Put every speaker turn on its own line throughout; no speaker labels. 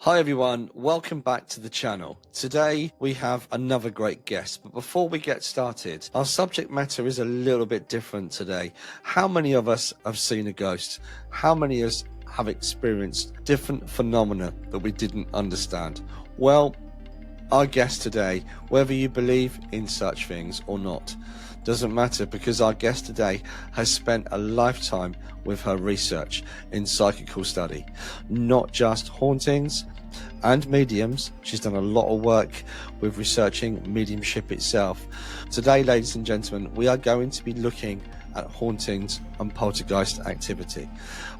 Hi everyone, welcome back to the channel. Today we have another great guest, but before we get started, our subject matter is a little bit different today. How many of us have seen a ghost? How many of us have experienced different phenomena that we didn't understand? Well, our guest today, whether you believe in such things or not, doesn't matter, because our guest today has spent a lifetime with her research in psychical study, not just hauntings and mediums. She's done a lot of work with researching mediumship itself. Today, ladies and gentlemen, we are going to be looking at hauntings and poltergeist activity.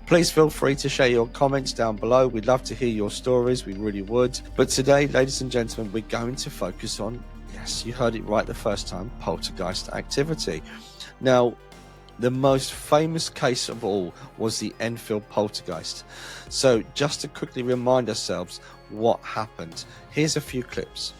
Please feel free to share your comments down below. We'd love to hear your stories, we really would. But today, ladies and gentlemen, we're going to focus on, yes, you heard it right the first time, poltergeist activity. Now, the most famous case of all was the Enfield Poltergeist. So just to quickly remind ourselves what happened, here's a few clips.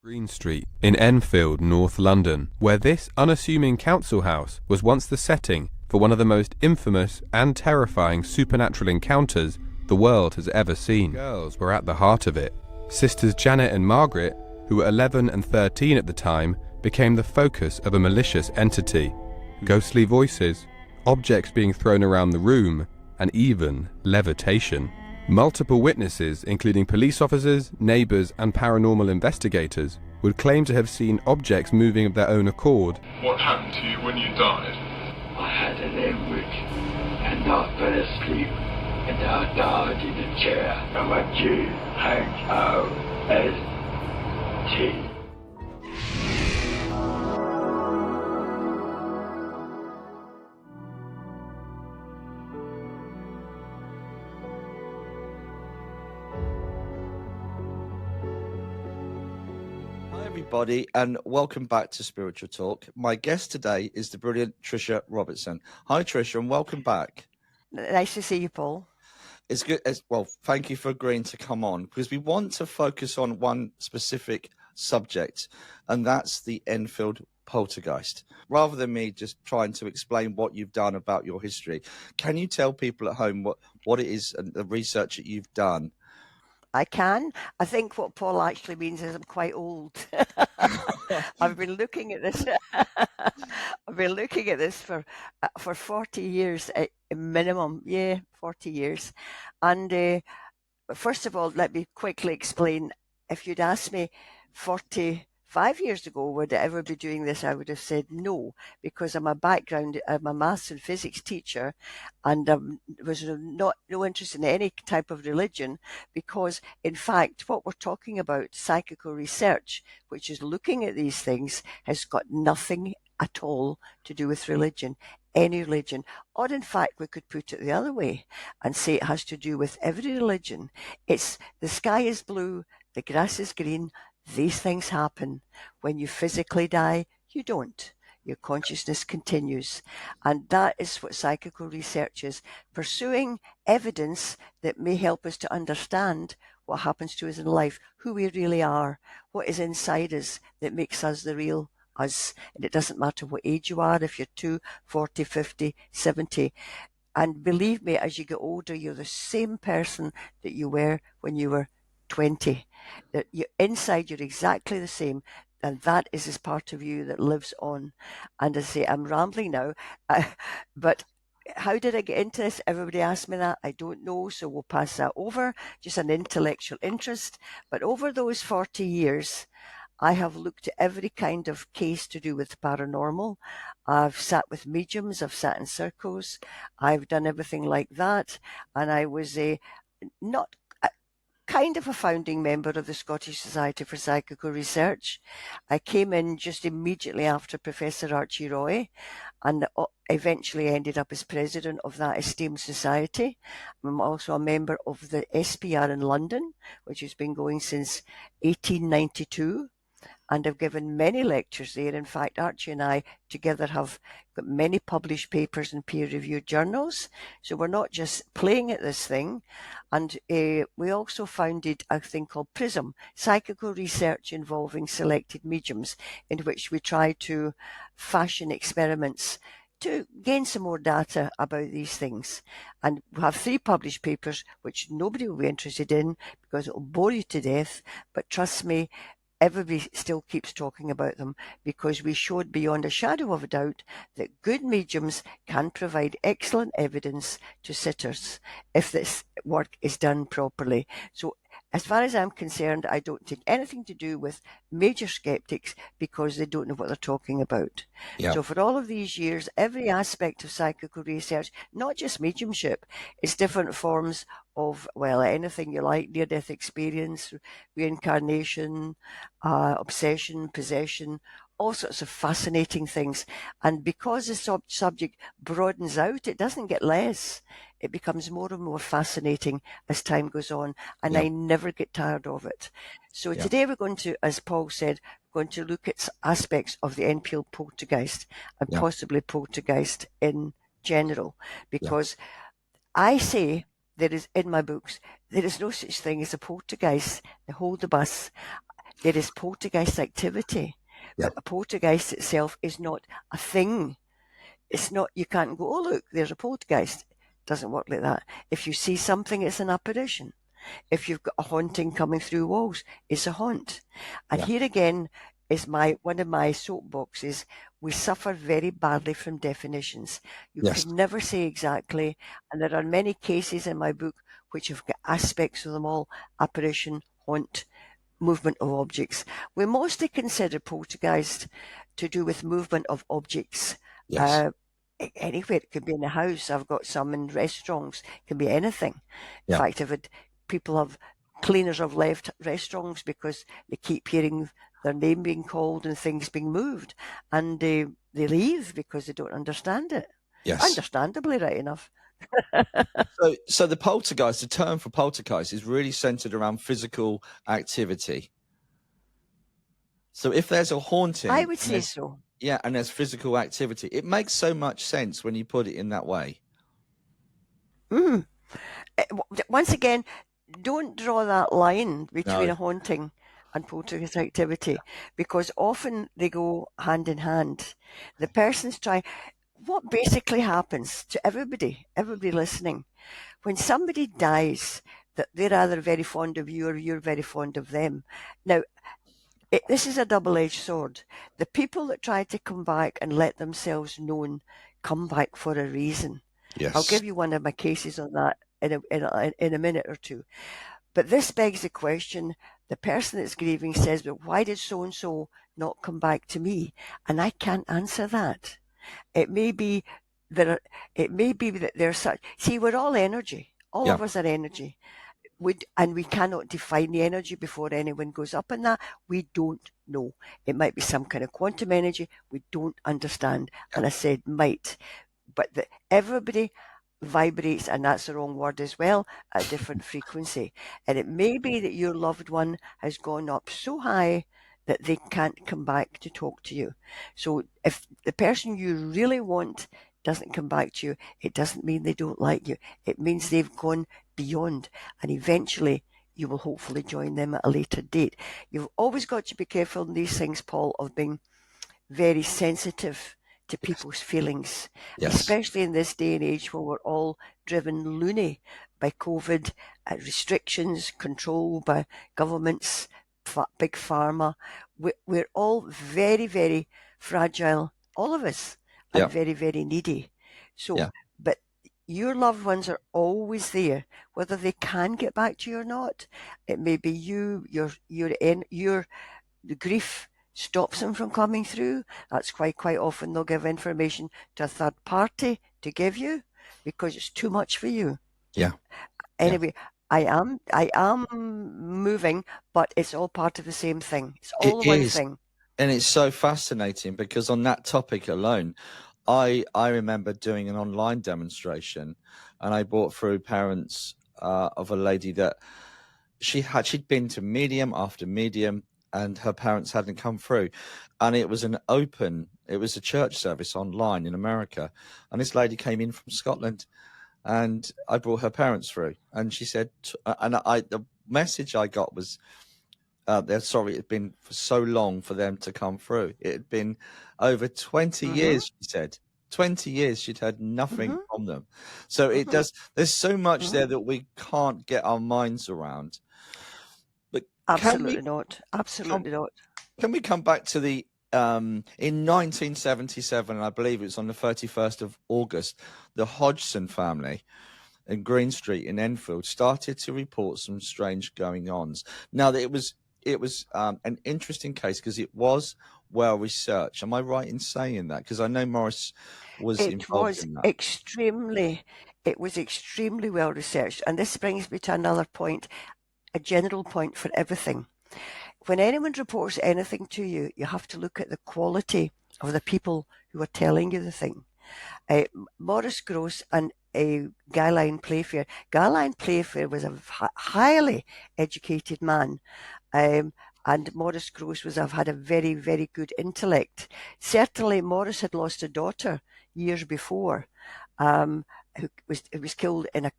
Green Street in Enfield, North London, where this unassuming council house was once the setting for one of the most infamous and terrifying supernatural encounters the world has ever seen. Girls were at the heart of it. Sisters Janet and Margaret, who were 11 and 13 at the time, became the focus of a malicious entity. Ghostly voices, objects being thrown around the room, and even levitation. Multiple witnesses, including police officers, neighbours and paranormal investigators, would claim to have seen objects moving of their own accord.
What happened to you when you died?
I had an hemorrhage, and I fell asleep, and I died in a chair, and my G hangs out as T.
Everybody, and welcome back to Spiritual Talk. My guest today is the brilliant Trisha Robertson. Hi Trisha, and welcome back.
Nice to see you, Paul.
It's good as well. Thank you for agreeing to come on, because we want to focus on one specific subject, and that's the Enfield Poltergeist. Rather than me just trying to explain what you've done about your history, can you tell people at home what it is and the research that you've done?
I can. I think what Paul actually means is I'm quite old. I've been looking at this. I've been looking at this for 40 years minimum. Yeah, 40 years. And first of all, let me quickly explain. If you'd asked me 45 years ago, would I ever be doing this, I would have said no, because I'm a maths and physics teacher, and was no interest in any type of religion, because in fact what we're talking about, psychical research, which is looking at these things, has got nothing at all to do with religion, any religion. Or in fact we could put it the other way and say it has to do with every religion. It's the sky is blue, the grass is green. These things happen. When you physically die, you don't. Your consciousness continues. And that is what psychical research is, pursuing evidence that may help us to understand what happens to us in life, who we really are, what is inside us that makes us the real us. And it doesn't matter what age you are, if you're 2, 40, 50, 70. And believe me, as you get older, you're the same person that you were when you were 20. That you inside you're exactly the same, and that is this part of you that lives on. And as I say, I'm rambling now, but how did I get into this? Everybody asked me that. I don't know, so we'll pass that over. Just an intellectual interest. But over those 40 years, I have looked at every kind of case to do with paranormal. I've sat with mediums, I've sat in circles, I've done everything like that, and I was not kind of a founding member of the Scottish Society for Psychical Research. I came in just immediately after Professor Archie Roy, and eventually ended up as president of that esteemed society. I'm also a member of the SPR in London, which has been going since 1892. And I've given many lectures there. In fact, Archie and I together have got many published papers in peer-reviewed journals. So we're not just playing at this thing. And we also founded a thing called PRISM, Psychical Research Involving Selected Mediums, in which we try to fashion experiments to gain some more data about these things. And we have 3 published papers, which nobody will be interested in because it will bore you to death. But trust me, everybody still keeps talking about them because we showed beyond a shadow of a doubt that good mediums can provide excellent evidence to sitters if this work is done properly. So as far as I'm concerned, I don't take anything to do with major skeptics because they don't know what they're talking about.
Yeah.
So for all of these years, every aspect of psychical research, not just mediumship, it's different forms of, well, anything you like, near-death experience, reincarnation, obsession, possession, all sorts of fascinating things. And because the subject broadens out, it doesn't get less. It becomes more and more fascinating as time goes on, and I never get tired of it. So today we're going to, as Paul said, going to look at aspects of the Enfield Poltergeist and possibly poltergeist in general, because I say there is, in my books, there is no such thing as a poltergeist. They hold the bus. There is poltergeist activity, but a poltergeist itself is not a thing. It's not, you can't go, oh, look, there's a poltergeist. It doesn't work like that. If you see something, it's an apparition. If you've got a haunting coming through walls, it's a haunt. And here again is one of my soapboxes. We suffer very badly from definitions. You can never say exactly. And there are many cases in my book which have got aspects of them all: apparition, haunt, movement of objects. We mostly consider poltergeist to do with movement of objects. Anywhere. It could be in a house. I've got some in restaurants. It can be anything. In fact, I've had cleaners have left restaurants because they keep hearing their name being called and things being moved, and they leave because they don't understand it. Understandably, right enough.
So the poltergeist, the term for poltergeist, is really centered around physical activity. So if there's a haunting,
I would say so.
Yeah, and there's physical activity. It makes so much sense when you put it in that way.
Once again, don't draw that line between a haunting and poltergeist activity, because often they go hand in hand. The person's trying. What basically happens to everybody listening, when somebody dies, that they're either very fond of you or you're very fond of them. Now, this is a double-edged sword. The people that try to come back and let themselves known come back for a reason. I'll give you one of my cases on that in a minute or two. But this begs the question. The person that's grieving says, but why did so-and-so not come back to me? And I can't answer that. It may be that there's such. See, we're all energy. All of us are energy. And we cannot define the energy before anyone goes up in that. We don't know. It might be some kind of quantum energy. We don't understand. And I said might. But everybody vibrates, and that's the wrong word as well, at a different frequency. And it may be that your loved one has gone up so high that they can't come back to talk to you. So if the person you really want doesn't come back to you, it doesn't mean they don't like you. It means they've gone beyond, and eventually you will hopefully join them at a later date. You've always got to be careful in these things, Paul, of being very sensitive to people's feelings, especially in this day and age where we're all driven loony by COVID, restrictions, control by governments, big pharma. We're all very, very fragile, all of us, and very, very needy. So, but your loved ones are always there, whether they can get back to you or not. It may be the grief stops them from coming through. That's quite often they'll give information to a third party to give you because it's too much for you. Anyway, I am moving, but it's all part of the same thing. It's all one thing.
And it's so fascinating because on that topic alone, I remember doing an online demonstration, and I brought through parents of a lady that she'd been to medium after medium, and her parents hadn't come through. And it was a church service online in America. And this lady came in from Scotland, and I brought her parents through. And she said, the message I got was, they're sorry it had been for so long for them to come through. It had been over 20 years, she said. 20 years she'd heard nothing
Mhm.
from them. So it
Mhm.
does, there's so much
Mhm.
there that we can't get our minds around. But can we
Absolutely not.
come
Absolutely not.
can we come back to the in 1977, I believe it was on the 31st of August, the Hodgson family in Green Street in Enfield started to report some strange going-ons. Now, it was an interesting case because it was well researched. Am I right in saying that? Because I know Morris was
It
involved
was
in that.
extremely, it was extremely well researched. And this brings me to another point, a general point for everything. When anyone reports anything to you, you have to look at the quality of the people who are telling you the thing. Morris Gross and Guyline Playfair. Guyline Playfair was a highly educated man, and Morris Gross had a very, very good intellect. Certainly, Morris had lost a daughter years before, who was killed in a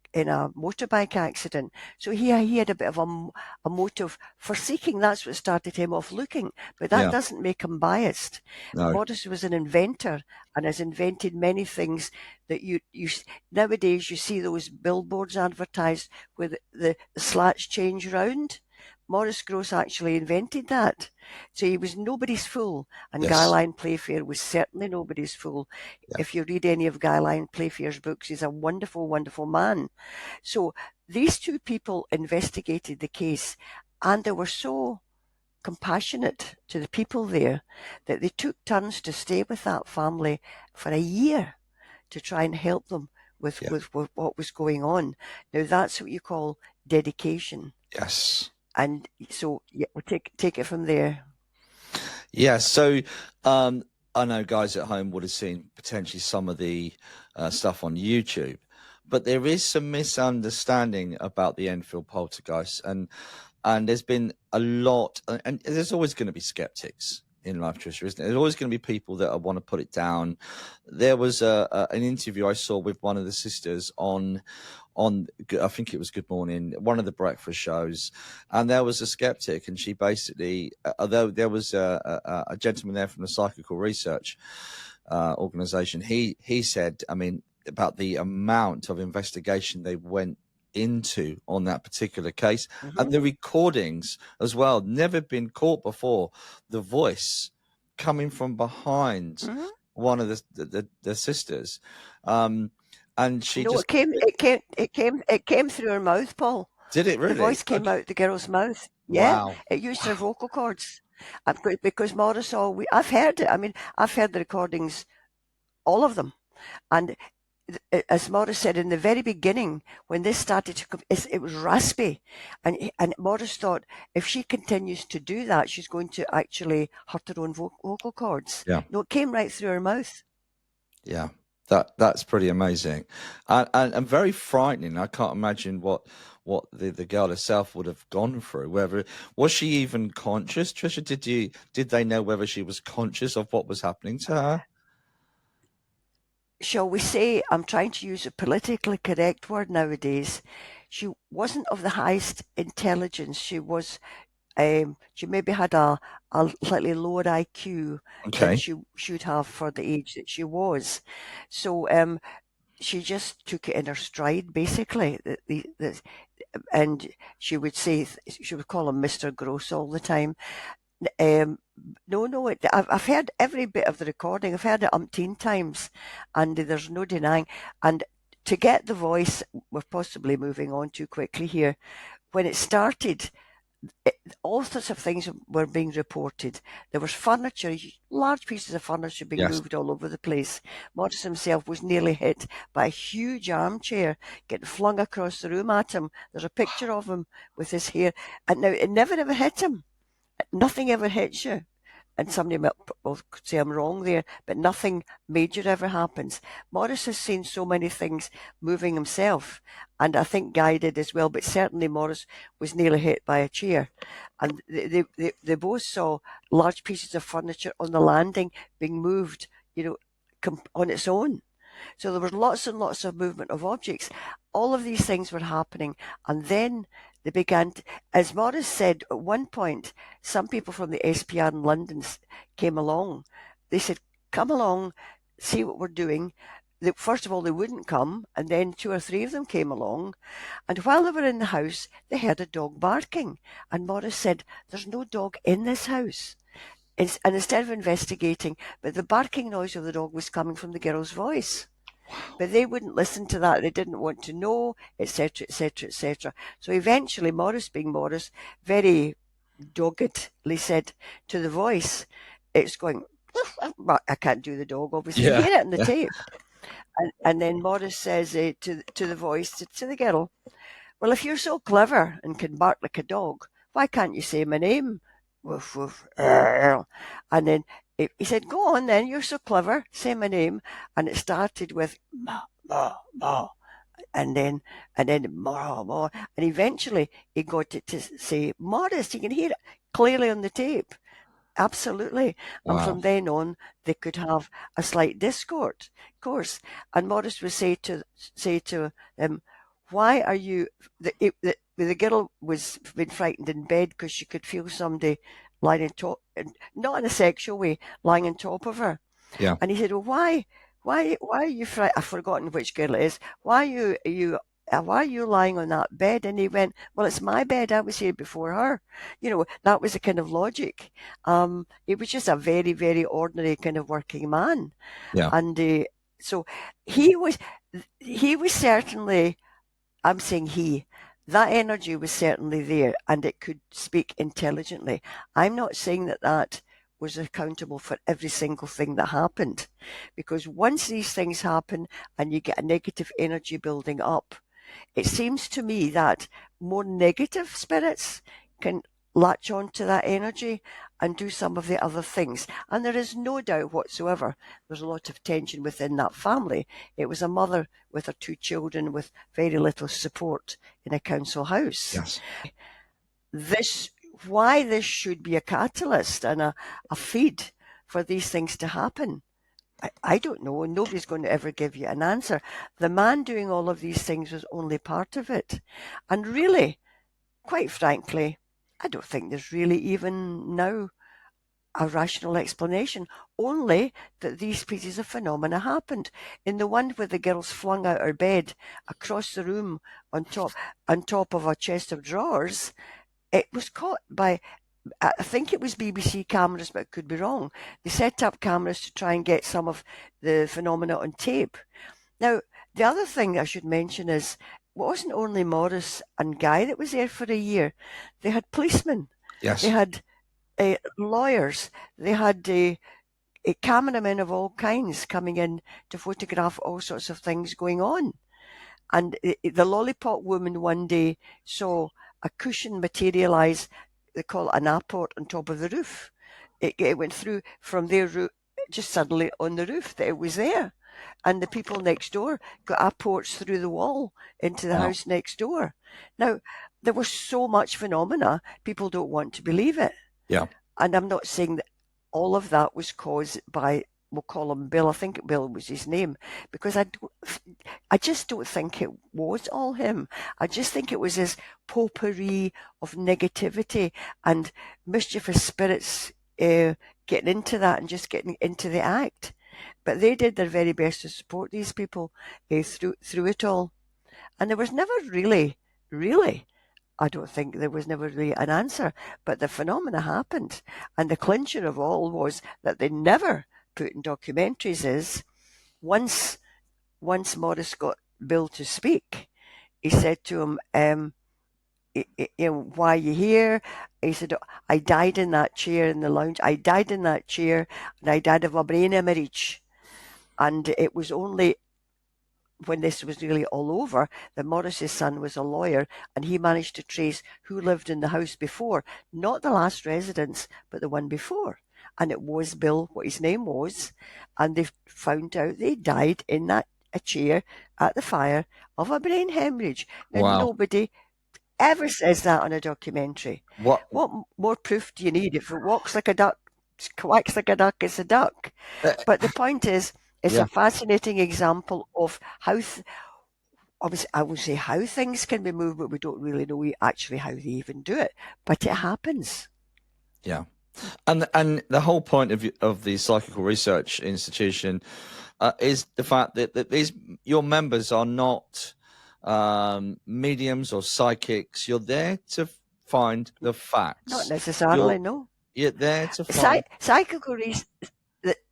motorbike accident. So he had a bit of a motive for seeking. That's what started him off looking, but that
Yeah,
doesn't make him biased.
no,
Morris was an inventor and has invented many things that you nowadays you see those billboards advertised where the slats change round. Morris Gross actually invented that. So he was nobody's fool, and
yes,
Guyline Playfair was certainly nobody's fool.
yeah,
If you read any of Guyline Playfair's books, he's a wonderful, wonderful man. So these two people investigated the case, and they were so compassionate to the people there that they took turns to stay with that family for a year to try and help them with,
yeah,
with what was going on. Now that's what you call dedication.
yes.
And so yeah, we'll take it from there.
Yeah, so I know guys at home would have seen potentially some of the stuff on YouTube, but there is some misunderstanding about the Enfield Poltergeist, and there's been a lot, and there's always going to be skeptics in life, Trisha, isn't there? There's always going to be people that want to put it down. There was an interview I saw with one of the sisters on I think it was Good Morning, one of the breakfast shows, and there was a skeptic, and she basically, although there was a gentleman there from the Psychical research organization, he said, I mean, about the amount of investigation they went into on that particular case,
Mm-hmm.
and the recordings as well, never been caught before. The voice coming from behind
Mm-hmm.
one of the sisters, and she
No,
just
it came through her mouth, Paul.
did it
The
really.
voice came
Okay.
out the girl's mouth. Yeah,
Wow.
it used her
Wow.
vocal cords. Because Morris I've heard it. I mean, I've heard the recordings, all of them. And as Morris said in the very beginning, when this started to come, it was raspy. And Morris thought if she continues to do that, she's going to actually hurt her own vocal cords.
Yeah.
No, it came right through her mouth.
Yeah. That's pretty amazing, and very frightening. I can't imagine what the girl herself would have gone through. Whether was she even conscious, Trisha? Did they know whether she was conscious of what was happening to her?
Shall we say, I'm trying to use a politically correct word nowadays, she wasn't of the highest intelligence. She maybe had a slightly lower IQ than
Okay.
she should have for the age that she was. So she just took it in her stride, basically. And she would call him Mr. Gross all the time. No, I've heard every bit of the recording. I've heard it umpteen times, and there's no denying. And to get the voice, we're possibly moving on too quickly here. When it started, all sorts of things were being reported. There was furniture, large pieces of furniture being
Yes.
moved all over the place. Morris himself was nearly hit by a huge armchair getting flung across the room at him. There's a picture of him with his hair. And now it never ever hit him. Nothing ever hits you. And somebody will say I'm wrong there, but nothing major ever happens. Morris has seen so many things moving himself, and I think Guy did as well, but certainly Morris was nearly hit by a chair. And they both saw large pieces of furniture on the landing being moved, on its own. So there was lots and lots of movement of objects. All of these things were happening, and then they began to, as Morris said at one point, some people from the SPR in London came along. They said, come along, see what we're doing. First of all, they wouldn't come, and then 2 or 3 of them came along, and while they were in the house, they heard a dog barking, and Morris said, "There's no dog in this house." And instead of investigating, but the barking noise of the dog was coming from the girl's voice. But they wouldn't listen to that. They didn't want to know, etc., etc., etc. So eventually, Morris, being Morris, very doggedly said to the voice, it's going, I can't do the dog, obviously.
Yeah.
You hear it in the tape. And then Morris says to the voice, to the girl, "Well, if you're so clever and can bark like a dog, why can't you say my name?" Woof, woof. And then he said, "Go on then, you're so clever, say my name." And it started with ma, ma, ma. And then more, more. And eventually he got it to say Morris. You can hear it clearly on the tape. Absolutely. And
Wow.
from then on, they could have a slight discord, of course. And Morris would say to him, "Why are you?" The girl was been frightened in bed because she could feel somebody lying on top, not in a sexual way, lying on top of her.
Yeah.
And he said, "Well, why are you frightened?" I've forgotten which girl it is. Why are you lying on that bed? And he went, "Well, it's my bed. I was here before her." That was the kind of logic. He was just a very, very ordinary kind of working man.
Yeah.
And so he was certainly, I'm saying that energy was certainly there, and it could speak intelligently. I'm not saying that was accountable for every single thing that happened, because once these things happen and you get a negative energy building up, it seems to me that more negative spirits can latch on to that energy and do some of the other things. And there is no doubt whatsoever there's a lot of tension within that family. It was a mother with her 2 children with very little support in a council house.
Yes.
Why this should be a catalyst and a feed for these things to happen, I don't know, and nobody's going to ever give you an answer. The man doing all of these things was only part of it. And really, quite frankly, I don't think there's really even now a rational explanation, only that these pieces of phenomena happened. In the one where the girl's flung out her bed across the room on top of a chest of drawers, it was caught by, I think it was BBC cameras, but it could be wrong. They set up cameras to try and get some of the phenomena on tape. Now, the other thing I should mention is, it wasn't only Morris and Guy that was there for a year. They had policemen.
Yes.
They had lawyers. They had cameramen of all kinds coming in to photograph all sorts of things going on. And the lollipop woman one day saw a cushion materialize. They call it an apport on top of the roof. It went through from their roof, just suddenly on the roof that it was there. And the people next door got apports through the wall into the house next door. Now, there was so much phenomena, people don't want to believe it.
Yeah.
And I'm not saying that all of that was caused by, we'll call him Bill. I think Bill was his name, because I just don't think it was all him. I just think it was this potpourri of negativity and mischievous spirits getting into that and just getting into the act. But they did their very best to support these people through it all. And there was never really, I don't think there was never really an answer. But the phenomena happened. And the clincher of all was that they never put in documentaries is, once Morris got Bill to speak, he said to him, "Why are you here?" He said, "I died in that chair in the lounge. I died in that chair, and I died of a brain hemorrhage." And it was only when this was really all over that Morris's son was a lawyer, and he managed to trace who lived in the house before, not the last residence, but the one before. And it was Bill, what his name was, and they found out they died in a chair at the fire of a brain hemorrhage. And
Wow.
nobody ever says that on a documentary.
What?
What more proof do you need? If it walks like a duck, quacks like a duck, it's a duck. But the point is, it's
Yeah.
a fascinating example of how, obviously, I would say how things can be moved, but we don't really know actually how they even do it. But it happens.
Yeah. And the whole point of the Psychical Research Institution
is the fact that your members are not mediums or psychics. You're there to find the facts.
Not necessarily, no.
You're there to find...
Psychical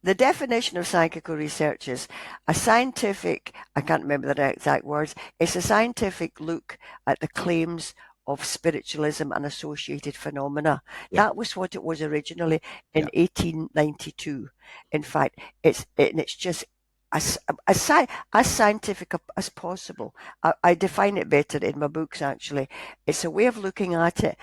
the definition of psychical research is a scientific, I can't remember the exact words, it's a scientific look at the claims of spiritualism and associated phenomena.
Yeah.
That was what it was originally in 1892. In fact, it's just as scientific as possible. I define it better in my books, actually. It's a way of looking at it.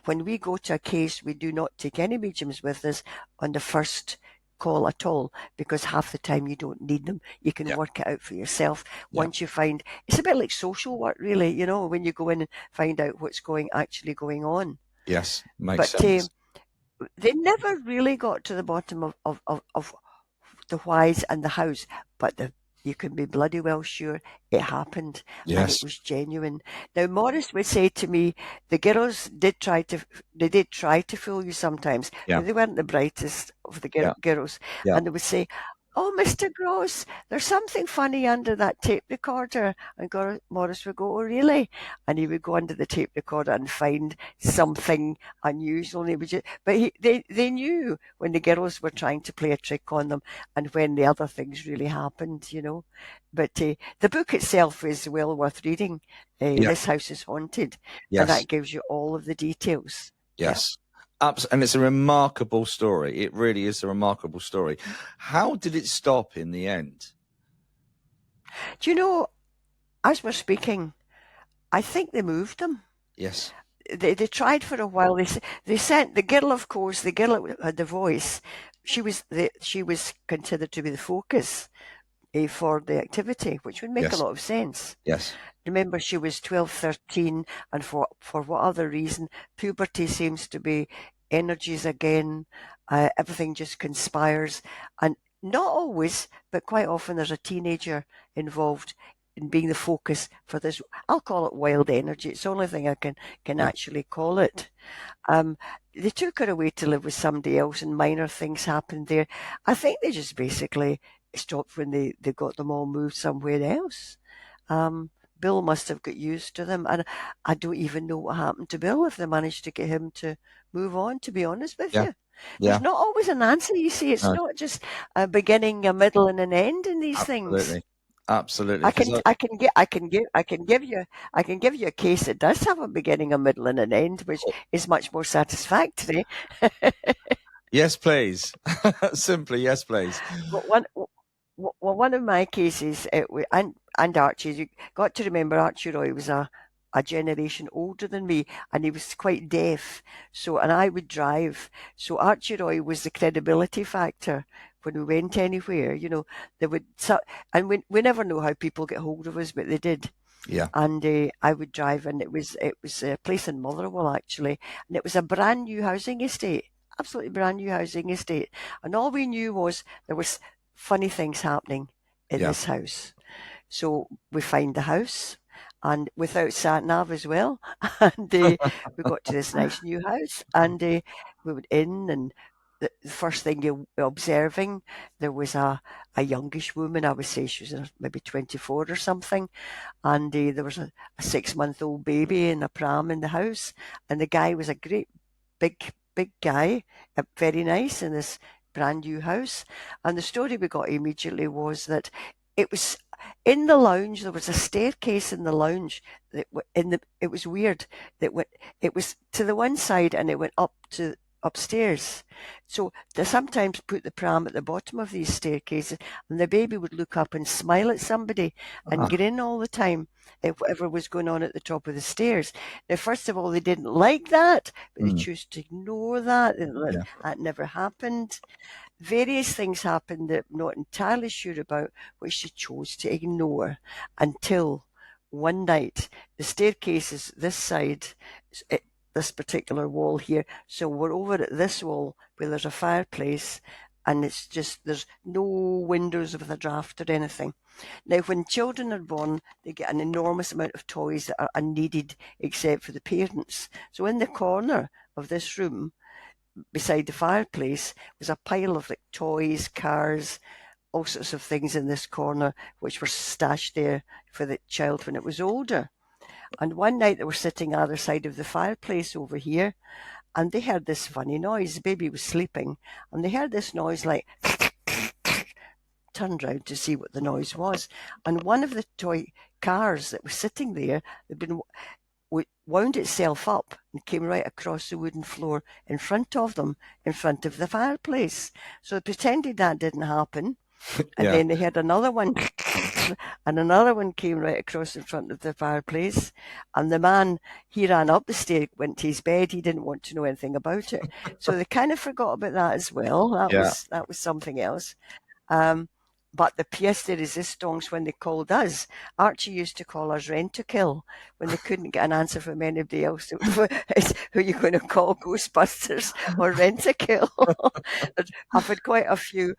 When we go to a case, we do not take any mediums with us on the first call at all, because half the time you don't need them. You can work it out for yourself once you find... It's a bit like social work, really, you know, when you go in and find out what's actually going on.
Yes, makes sense.
They never really got to the bottom of the whys and the hows, but you can be bloody well sure it happened.
Yes.
And it was genuine. Now, Morris would say to me, the girls did try to fool you sometimes.
Yeah.
They weren't the brightest of the girls.
Yeah.
And they would say, "Oh, Mr. Gross, there's something funny under that tape recorder." And Morris would go, "Oh, really?" And he would go under the tape recorder and find something unusual. And he would they knew when the girls were trying to play a trick on them and when the other things really happened, you know. But the book itself is well worth reading. This House is Haunted.
Yes.
And that gives you all of the details.
Yes. And it's a remarkable story. It really is a remarkable story. How did it stop in the end?
Do you know, as we're speaking, I think they moved them.
Yes.
They tried for a while. They sent the girl, of course, the girl that had the voice. She was considered to be the focus for the activity, which would make a lot of sense.
Yes.
Remember, she was 12, 13, and for what other reason, puberty seems to be energies again. Everything just conspires. And not always, but quite often there's a teenager involved in being the focus for this. I'll call it wild energy. It's the only thing I can actually call it. They took her away to live with somebody else and minor things happened there. I think they just basically stopped when they got them all moved somewhere else. Bill must have got used to them, and I don't even know what happened to Bill, if they managed to get him to move on, to be honest with you. There's not always an answer, you see. It's not just a beginning, a middle, and an end in these things.
Absolutely.
I can give you a case that does have a beginning, a middle, and an end, which is much more satisfactory.
Yes, please. Simply, yes, please.
One of my cases, and Archie's, you got to remember Archie Roy was a generation older than me, and he was quite deaf. And I would drive. So Archie Roy was the credibility factor when we went anywhere. You know, and we never know how people get hold of us, but they did.
Yeah.
And I would drive, and it was a place in Motherwell, actually, and it was a brand new housing estate, absolutely brand new housing estate, and all we knew was there was funny things happening in this house. So we find the house, and without sat nav as well, and we got to this nice new house, and we went in, and the first thing you're observing, there was a youngish woman. I would say she was maybe 24 or something, and there was a 6-month-old baby in a pram in the house, and the guy was a great big guy, very nice in this brand new house. And the story we got immediately was that it was in the lounge. There was a staircase in the lounge it was weird. It was to the one side and it went up to upstairs. So they sometimes put the pram at the bottom of these staircases, and the baby would look up and smile at somebody and grin all the time at whatever was going on at the top of the stairs. Now, first of all, they didn't like that, but they chose to ignore that. That never happened. Various things happened that I'm not entirely sure about, which she chose to ignore until one night. The staircase is this side, this particular wall here. So we're over at this wall where there's a fireplace, and it's just, there's no windows with a draft or anything. Now, when children are born, they get an enormous amount of toys that are unneeded except for the parents. So in the corner of this room, beside the fireplace, was a pile of like toys, cars, all sorts of things in this corner which were stashed there for the child when it was older. And one night they were sitting either side of the fireplace over here, and they heard this funny noise. The baby was sleeping, and they heard this noise like turned round to see what the noise was. And one of the toy cars that was sitting there had been wound itself up and came right across the wooden floor in front of them, in front of the fireplace. So they pretended that didn't happen. And then they had another one, and another one came right across in front of the fireplace. And the man, he ran up the stair, went to his bed. He didn't want to know anything about it. So they kind of forgot about that as well. That was something else. But the pièce de résistance, when they called us, Archie used to call us Rent-A-Kill when they couldn't get an answer from anybody else. Who are you going to call, Ghostbusters or Rent-A-Kill? I've had quite a few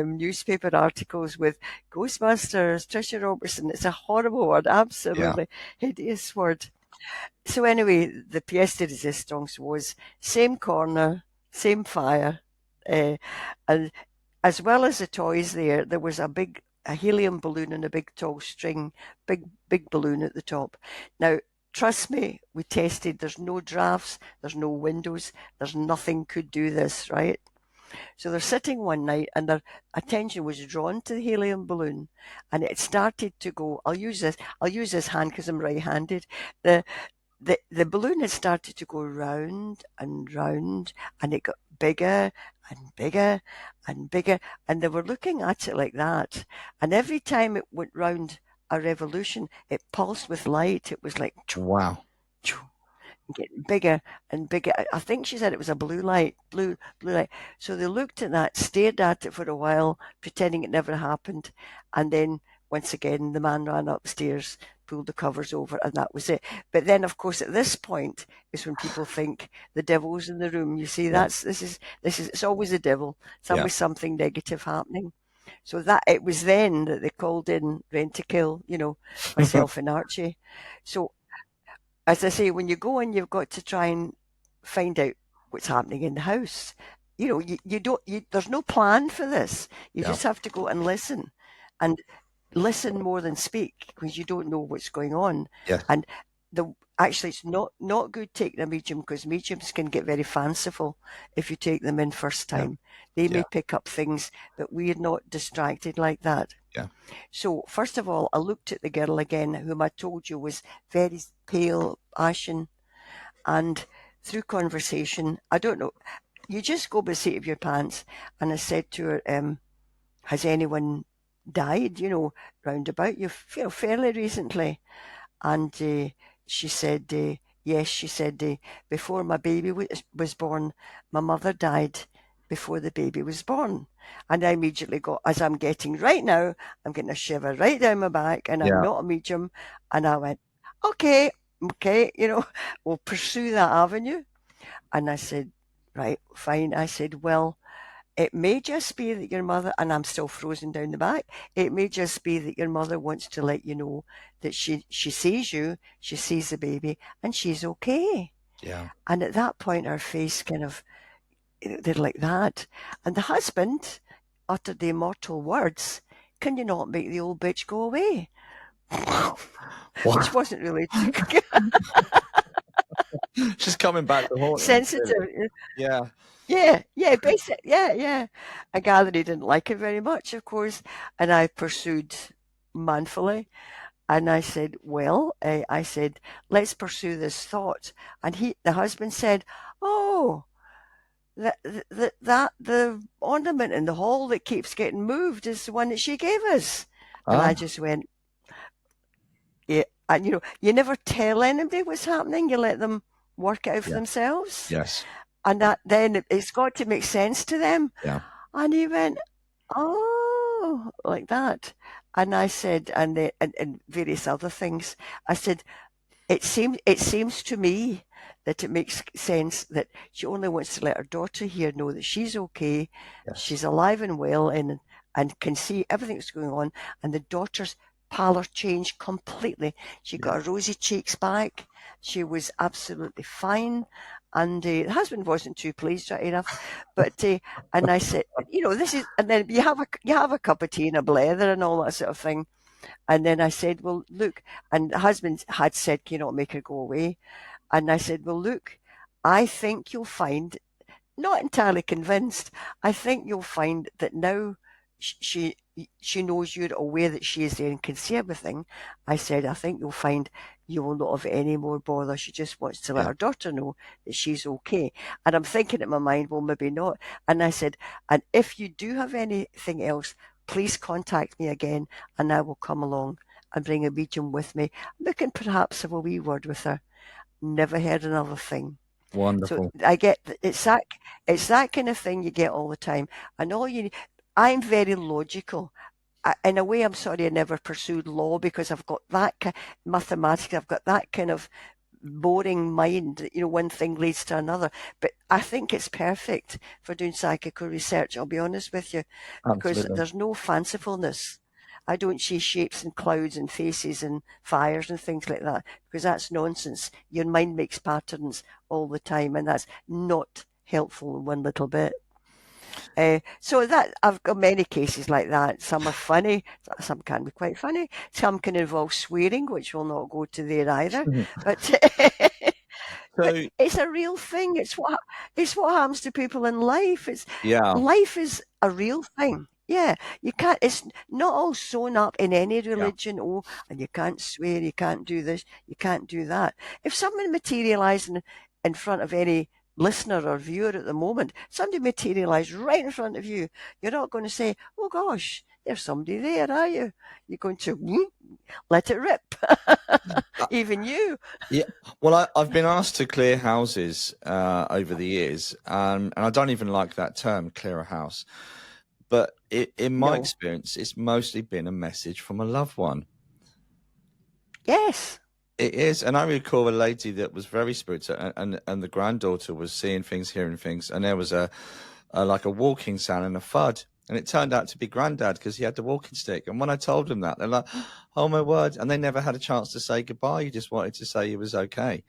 newspaper articles with Ghostbusters, Trisha Robertson. It's a horrible word, absolutely hideous word. So anyway, the pièce de résistance was same corner, same fire, and as well as the toys there was a helium balloon and a big tall string, big balloon at the top. Now, trust me, we tested. There's no drafts, there's no windows, there's nothing could do this, right? So they're sitting one night and their attention was drawn to the helium balloon, and it started to go. I'll use this hand because I'm right-handed. The balloon had started to go round and round, and it got bigger and bigger and bigger, and they were looking at it like that. And every time it went round a revolution, it pulsed with light. It was like,
wow,
getting bigger and bigger. I think she said it was a blue light. So they looked at that, stared at it for a while, pretending it never happened, and then once again the man ran upstairs, pulled the covers over, and that was it. But then, of course, at this point is when people think the devil's in the room. You see, it's always the devil. It's always something negative happening. So that it was then that they called in Rent-A-Kill, myself and Archie. So, as I say, when you go in, you've got to try and find out what's happening in the house. There's no plan for this. You just have to go and listen. And listen more than speak, because you don't know what's going on. And actually it's not good taking a medium, because mediums can get very fanciful if you take them in first time. They may pick up things, but we're not distracted like that. So first of all, I looked at the girl again, whom I told you was very pale, ashen, and through conversation, I don't know, you just go by the seat of your pants, and I said to her, has anyone died, round about you, fairly recently? And she said, yes. She said, before my baby was born, my mother died before the baby was born. And I immediately got, as I'm getting right now, I'm getting a shiver right down my back, and I'm not a medium. And I went, okay, we'll pursue that avenue. And I said, right, fine. I said, well, it may just be that your mother, and I'm still frozen down the back, it may just be that your mother wants to let you know that she sees you, she sees the baby, and she's okay. And at that point, her face kind of, they're like that. And the husband uttered the immortal words, can you not make the old bitch go away? Which wasn't really
she's coming back to haunt
sensitive. Basic. I gathered he didn't like it very much, of course, and I pursued manfully. And I said, well, I said, let's pursue this thought. And the husband said, oh, the ornament in the hall that keeps getting moved is the one that she gave us. And I just went, yeah. And you never tell anybody what's happening. You let them work it out for themselves.
Yes.
And that then it's got to make sense to them. And he went, oh, like that. And I said, and various other things. I said, it seems to me that it makes sense that she only wants to let her daughter here know that she's okay, she's alive and well, and can see everything that's going on. And the daughter's pallor changed completely. She got her rosy cheeks back. She was absolutely fine. And the husband wasn't too pleased, right enough. But and I said, this is, and then you have a cup of tea and a blether and all that sort of thing. And then I said, well, look, and the husband had said, can you not make her go away? And I said, well, look, I think you'll find, not entirely convinced, I think you'll find that now she knows you're aware that she is there and can see everything. I said, I think you'll find you will not have any more bother. She just wants to let her daughter know that she's okay. And I'm thinking in my mind, well, maybe not. And I said, and if you do have anything else, please contact me again and I will come along and bring a medium with me. We can perhaps have a wee word with her. Never heard another thing.
Wonderful.
So I get, it's that kind of thing you get all the time. And I'm very logical. In a way, I'm sorry I never pursued law, because I've got that mathematics. I've got that kind of boring mind. One thing leads to another. But I think it's perfect for doing psychical research. I'll be honest with you, because
Absolutely.
there's no fancifulness. I don't see shapes and clouds and faces and fires and things like that, because that's nonsense. Your mind makes patterns all the time, and that's not helpful in one little bit. So that I've got many cases like that. Some are funny, some can be quite funny. Some can involve swearing, which will not go to there either. But
So
it's a real thing. It's what happens to people in life.
yeah,
Life is a real thing. Yeah, you can't. It's not all sewn up in any religion. Oh, and you can't swear, you can't do this, you can't do that. If someone materialised in front of any listener or viewer at the moment, somebody materialised right in front of you, you're not going to say, "Oh gosh, there's somebody there," are you? You're going to let it rip. Even you.
yeah. Well, I've been asked to clear houses over the years, and I don't even like that term, clear a house. But in my experience, it's mostly been a message from a loved one.
Yes.
It is. And I recall a lady that was very spiritual, and the granddaughter was seeing things, hearing things, and there was a walking sound and a thud. And it turned out to be Granddad, because he had the walking stick. And when I told them that, they're like, oh, my word. And they never had a chance to say goodbye. You just wanted to say he was okay.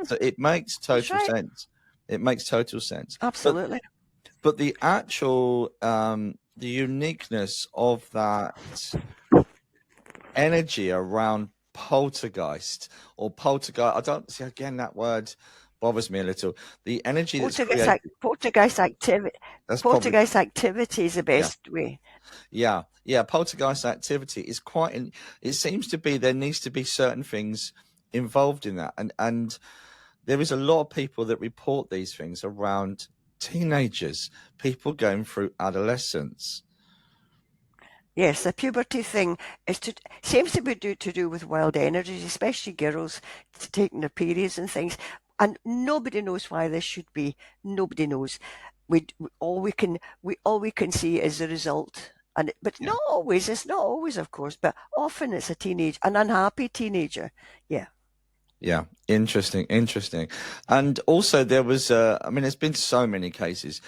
So it makes total sense. It makes total sense.
Absolutely.
But the actual, the uniqueness of that energy around poltergeist, I don't see, again, that word bothers me a little. The energy that's
poltergeist activity. Poltergeist activity is the best way.
Yeah. Poltergeist activity is it seems to be, there needs to be certain things involved in that, and there is a lot of people that report these things around teenagers, people going through adolescence.
Yes, the puberty thing seems to be to do with wild energies, especially girls taking their periods and things. And nobody knows why this should be. Nobody knows. All we can see is the result. But not always. It's not always, of course, but often it's an unhappy teenager. Yeah.
Yeah, interesting. And also there was, there's been so many cases.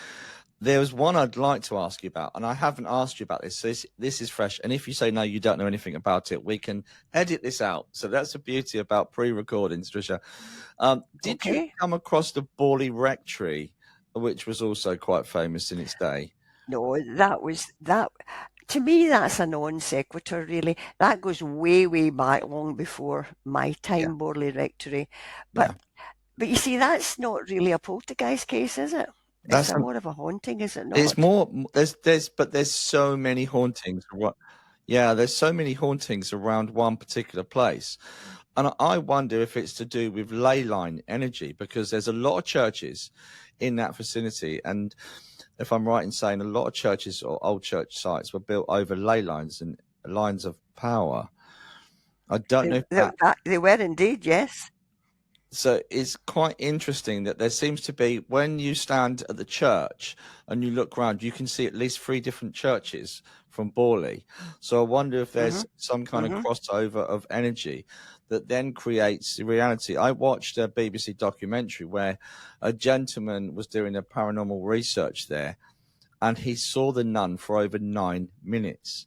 There was one I'd like to ask you about, and I haven't asked you about this. So this is fresh. And if you say no, you don't know anything about it, we can edit this out. So that's the beauty about pre-recordings, Tricia. Did you come across the Borley Rectory, which was also quite famous in its day?
No, that. To me, that's a non sequitur, really. That goes way, way back, long before my time, Borley Rectory. But you see, that's not really a poltergeist case, is it? It's more of a haunting, is it not?
It's more. There's so many hauntings. There's so many hauntings around one particular place, and I wonder if it's to do with ley line energy, because there's a lot of churches in that vicinity, and if I'm right in saying, a lot of churches or old church sites were built over ley lines and lines of power. I don't know if
they were indeed, yes.
So it's quite interesting that there seems to be, when you stand at the church and you look around, you can see at least 3 different churches from Borley. So I wonder if there's some kind of crossover of energy that then creates the reality. I watched a BBC documentary where a gentleman was doing a paranormal research there, and he saw the nun for over 9 minutes.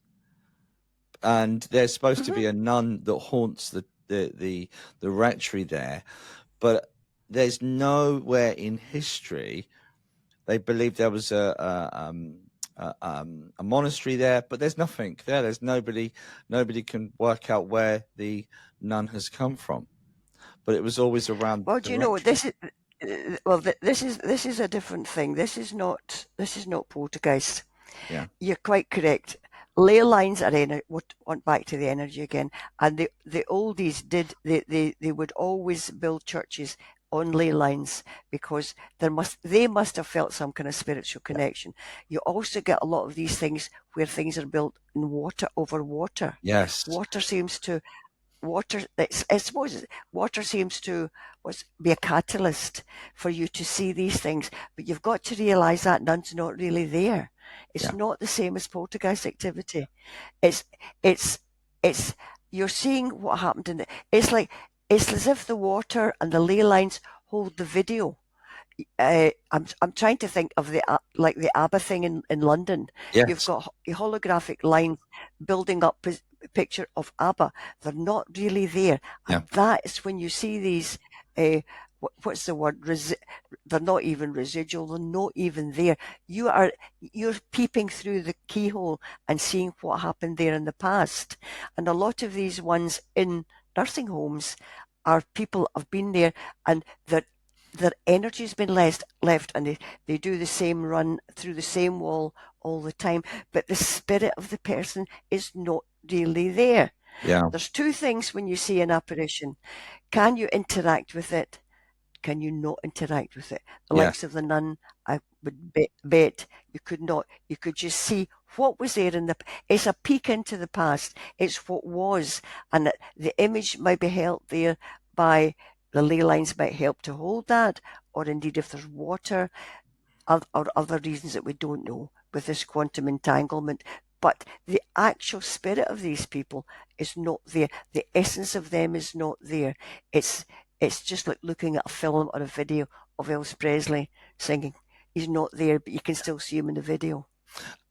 And there's supposed to be a nun that haunts the rectory there, but there's nowhere in history they believe there was a monastery there, but there's nothing there. There's nobody can work out where the nun has come from. But it was always around.
Well, do you know this is this is a different thing. This is not poltergeist.
Yeah.
You're quite correct. Ley lines are want back to the energy again. And the oldies they would always build churches on ley lines because they must have felt some kind of spiritual connection. You also get a lot of these things where things are built in water over water.
Yes.
Water seems to be a catalyst for you to see these things, but you've got to realize that none's not really there. It's not the same as poltergeist activity. It's you're seeing what happened it's as if the water and the ley lines hold the video. I'm trying to think of the ABBA thing in London.
Yes.
You've got holographic lines building up a picture of ABBA. They're not really there. And that is when you see these, what's the word? They're not even residual. They're not even there. You're peeping through the keyhole and seeing what happened there in the past. And a lot of these ones in nursing homes are people have been there and their energy's been left and they do the same run through the same wall all the time, but the spirit of the person is not really there.
Yeah.
There's two things when you see an apparition. Can you interact with it? Can you not interact with it? The likes of the nun, I would bet you could not. You could just see what was there it's a peek into the past. It's what was, and the image might be held there by the ley lines might help to hold that, or indeed if there's water, or other reasons that we don't know with this quantum entanglement. But the actual spirit of these people is not there. The essence of them is not there. It's just like looking at a film or a video of Elvis Presley singing. He's not there, but you can still see him in the video.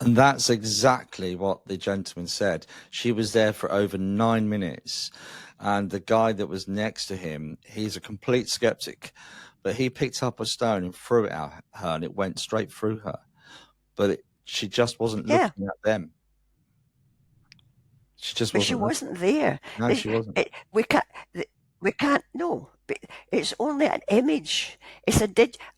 And that's exactly what the gentleman said. She was there for over 9 minutes. And the guy that was next to him, he's a complete skeptic, but he picked up a stone and threw it at her and it went straight through her. But she just wasn't looking at them. She just wasn't.
But she wasn't there.
No, she wasn't.
We can't know. It's only an image. It's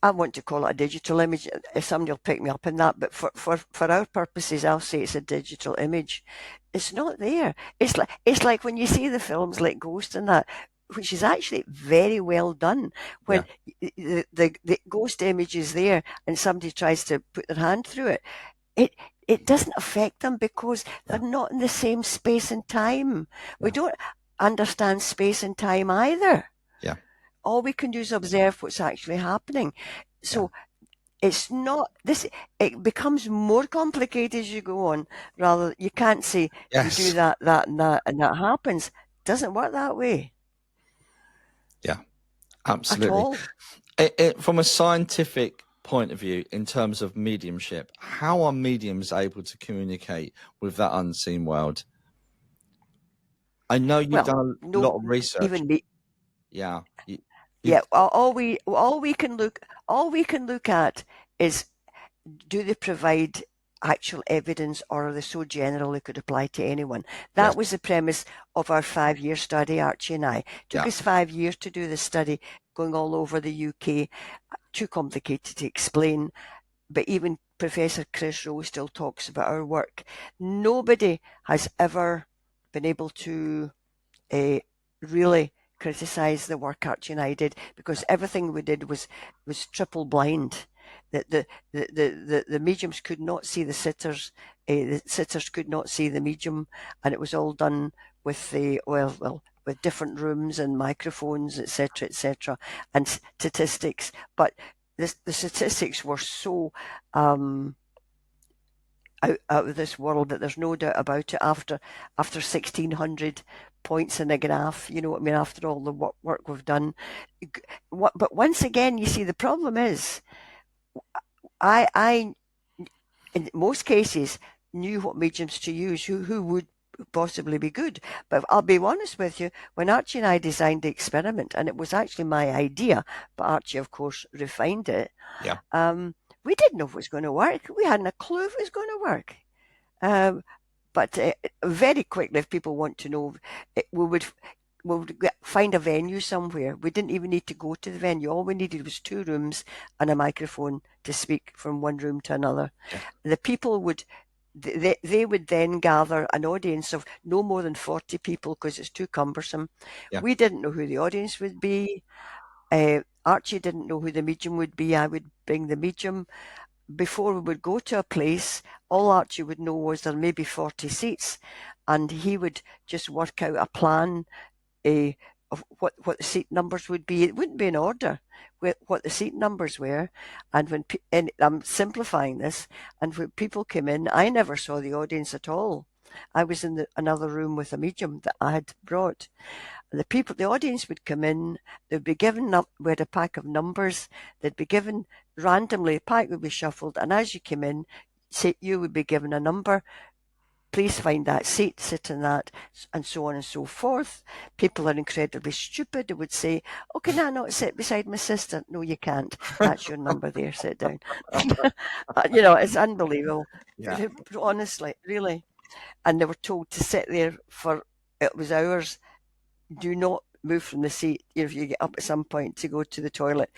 I want to call it a digital image. If somebody will pick me up on that, but for our purposes, I'll say it's a digital image. It's not there. It's like when you see the films like Ghost and that, which is actually very well done. When the ghost image is there and somebody tries to put their hand through it doesn't affect them because they're not in the same space and time. We don't understand space and time either. Yeah. All we can do is observe what's actually happening. So it's not this. It becomes more complicated as you go on. Rather, you can't say you do that, and that happens. It doesn't work that way.
Yeah, absolutely. At all. From a scientific point of view, in terms of mediumship, how are mediums able to communicate with that unseen world? I know you've done a lot of research.
Even me.
Yeah.
All we can look at is, do they provide actual evidence, or are they so general they could apply to anyone? That was the premise of our 5-year study, Archie and I. It took us 5 years to do this study, going all over the UK. Too complicated to explain, but even Professor Chris Rowe still talks about our work. Nobody has ever been able to really criticize the work Archie and I did, because everything we did was triple blind. The mediums could not see the sitters could not see the medium, and it was all done with with different rooms and microphones, etc., and statistics. But the statistics were so out of this world that there's no doubt about it. After 1,600 points in a graph, you know what I mean, after all the work we've done. But once again, you see, the problem is, I in most cases knew what mediums to use, who possibly be good. But I'll be honest with you, when Archie and I designed the experiment, and it was actually my idea, but Archie, of course, refined it.
Yeah.
We didn't know if it was going to work. We hadn't a clue if it was going to work. But very quickly, if people want to know, we would find a venue somewhere. We didn't even need to go to the venue. All we needed was 2 rooms and a microphone to speak from one room to another.
Yeah.
The people would, they would then gather an audience of no more than 40 people because it's too cumbersome.
Yeah.
We didn't know who the audience would be. Archie didn't know who the medium would be. I would bring the medium. Before we would go to a place, all Archie would know was there may be 40 seats, and he would just work out a plan of what the seat numbers would be. It wouldn't be in order what the seat numbers were. And and I'm simplifying this, and when people came in, I never saw the audience at all. I was in another room with a medium that I had brought. The audience would come in, they'd be given with a pack of numbers, they'd be given randomly, a pack would be shuffled, and as you came in, you would be given a number. Please find that seat, sit in that, and so on and so forth. People are incredibly stupid. They would say, "Oh, can I not sit beside my sister?" No, you can't. That's your number there. Sit down. It's unbelievable.
Yeah.
Honestly, really. And they were told to sit there for, it was hours. Do not move from the seat. If you get up at some point to go to the toilet,